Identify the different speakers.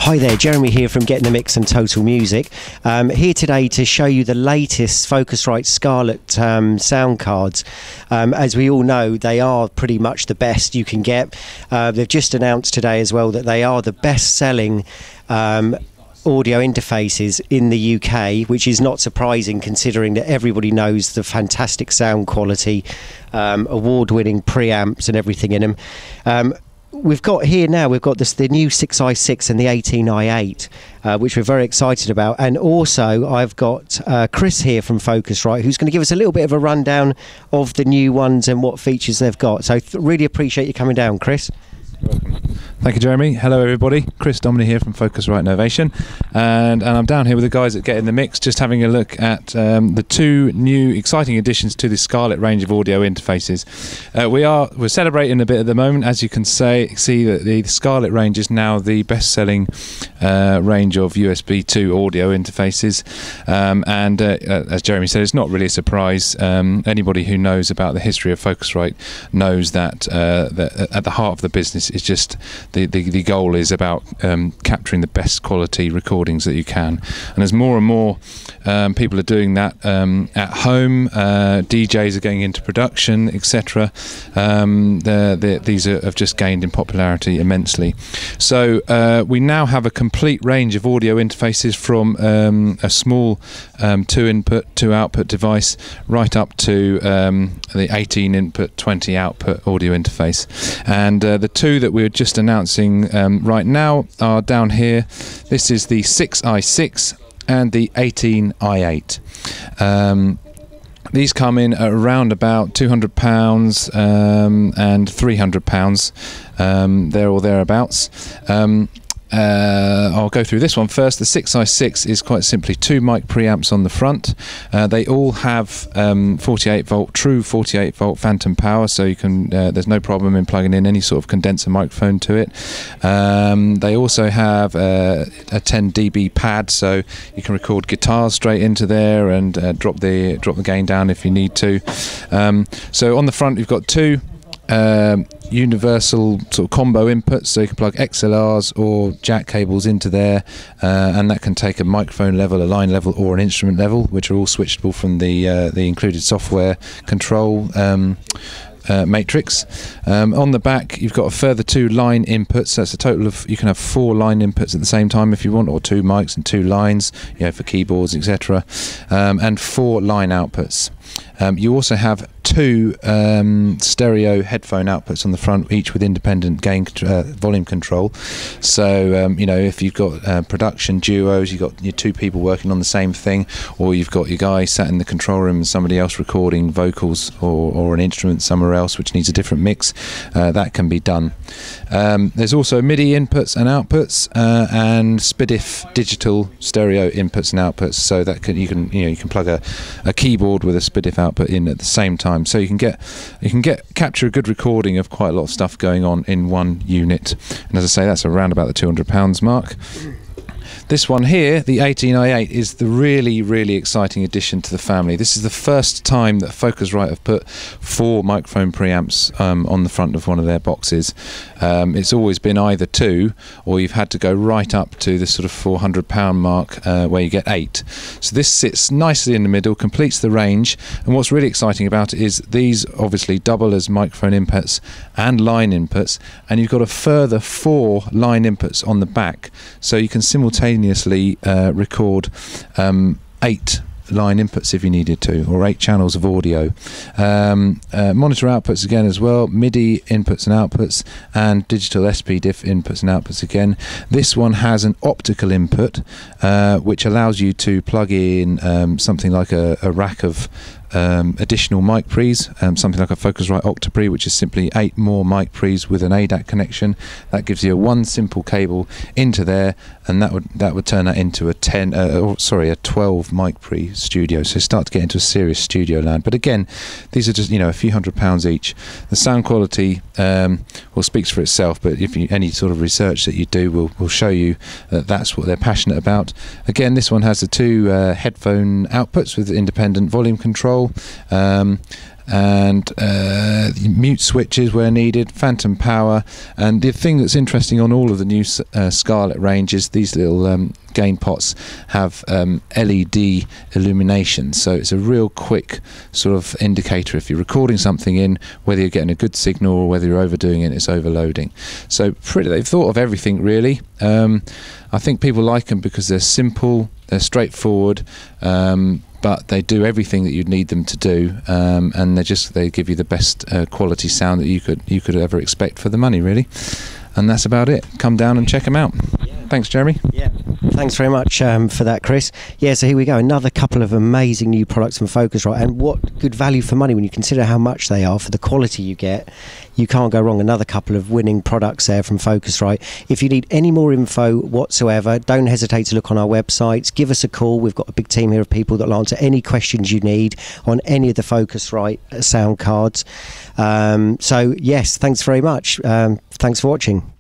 Speaker 1: Hi there, Jeremy here from Getting the Mix and Total Music. Here today to show you the latest Focusrite Scarlett sound cards. As we all know, they are pretty much the best you can get. They've just announced today as well that they are the best-selling audio interfaces in the UK, which is not surprising considering that everybody knows the fantastic sound quality, award-winning preamps and everything in them. We've got here now, we've got the new 6i6 and the 18i8, which we're very excited about. And also I've got Chris here from Focusrite, who's going to give us a little bit of a rundown of the new ones and what features they've got. So really appreciate you coming down, Chris.
Speaker 2: You're welcome. Thank you, Jeremy. Hello, everybody. Chris Dominey here from Focusrite Innovation, and I'm down here with the guys at Get in the Mix, just having a look at the two new exciting additions to the Scarlett range of audio interfaces. We're celebrating a bit at the moment, as you can see that the Scarlett range is now the best-selling range of USB 2 audio interfaces, and as Jeremy said, it's not really a surprise. Anybody who knows about the history of Focusrite knows that at the heart of the business is just the goal is about capturing the best quality recordings that you can, and as more and more people are doing that at home, DJs are going into production, etc. These have just gained in popularity immensely. So we now have a complete range of audio interfaces from a small 2-input, 2-output device right up to the 18-input, 20-output audio interface. And the two that we're just announcing right now are down here. This is the 6i6 and the 18i8. These come in at around about £200 and £300, there or thereabouts. I'll go through this one first. The 6i6 is quite simply 2 mic preamps on the front. They all have 48 volt, true 48 volt phantom power, so you can there's no problem in plugging in any sort of condenser microphone to it. They also have a 10 dB pad, so you can record guitars straight into there and drop the gain down if you need to. So on the front you've got two universal sort of combo inputs, so you can plug XLRs or jack cables into there, and that can take a microphone level, a line level, or an instrument level, which are all switchable from the included software control matrix. On the back you've got a further 2 line inputs. That's a total of, you can have 4 line inputs at the same time if you want, or 2 mics and 2 lines, you know, for keyboards, etc. And 4 line outputs. You also have 2 stereo headphone outputs on the front, each with independent gain volume control. So you know, if you've got production duos, you've got your 2 people working on the same thing, or you've got your guy sat in the control room and somebody else recording vocals or an instrument somewhere else which needs a different mix, that can be done. There's also MIDI inputs and outputs, and SPDIF digital stereo inputs and outputs, so that you can plug a keyboard with a SPDIF output in at the same time, so you can capture a good recording of quite a lot of stuff going on in one unit. And as I say, that's around about the £200 mark. This one here, the 18i8, is the really exciting addition to the family. This is the first time that Focusrite have put 4 microphone preamps on the front of one of their boxes. It's always been either 2, or you've had to go right up to the sort of £400 mark, where you get 8. So this sits nicely in the middle, completes the range, and what's really exciting about it is these obviously double as microphone inputs and line inputs, and you've got a further 4 line inputs on the back, so you can simultaneously record 8 line inputs if you needed to, or 8 channels of audio. Monitor outputs again as well, MIDI inputs and outputs, and digital SPDIF inputs and outputs again. This one has an optical input, which allows you to plug in something like a rack of additional mic pre's, something like a Focusrite Octopre, which is simply 8 more mic pre's with an ADAC connection. That gives you one simple cable into there, and that would turn that into a 12 mic pre studio. So start to get into a serious studio land. But again, these are just, you know, a few £100s each. The sound quality well speaks for itself, but if any sort of research that you do will show you that that's what they're passionate about. Again, this one has the 2 headphone outputs with independent volume control. control, and mute switches where needed, phantom power. And the thing that's interesting on all of the new Scarlett range is these little gain pots have LED illumination, so it's a real quick sort of indicator if you're recording something in, whether you're getting a good signal or whether you're overdoing it, it's overloading. So they've thought of everything really. I think people like them because they're simple, they're straightforward, but they do everything that you'd need them to do, and they give you the best quality sound that you could ever expect for the money, really. And that's about it. Come down and check them out. Yeah. Thanks, Jeremy.
Speaker 1: Yeah, thanks very much for that, Chris. Yeah, so here we go, another couple of amazing new products from Focusrite, and what good value for money when you consider how much they are for the quality you get. You can't go wrong. Another couple of winning products there from Focusrite. If you need any more info whatsoever, don't hesitate to look on our websites. Give us a call. We've got a big team here of people that will answer any questions you need on any of the Focusrite sound cards. So yes, thanks very much. Thanks for watching.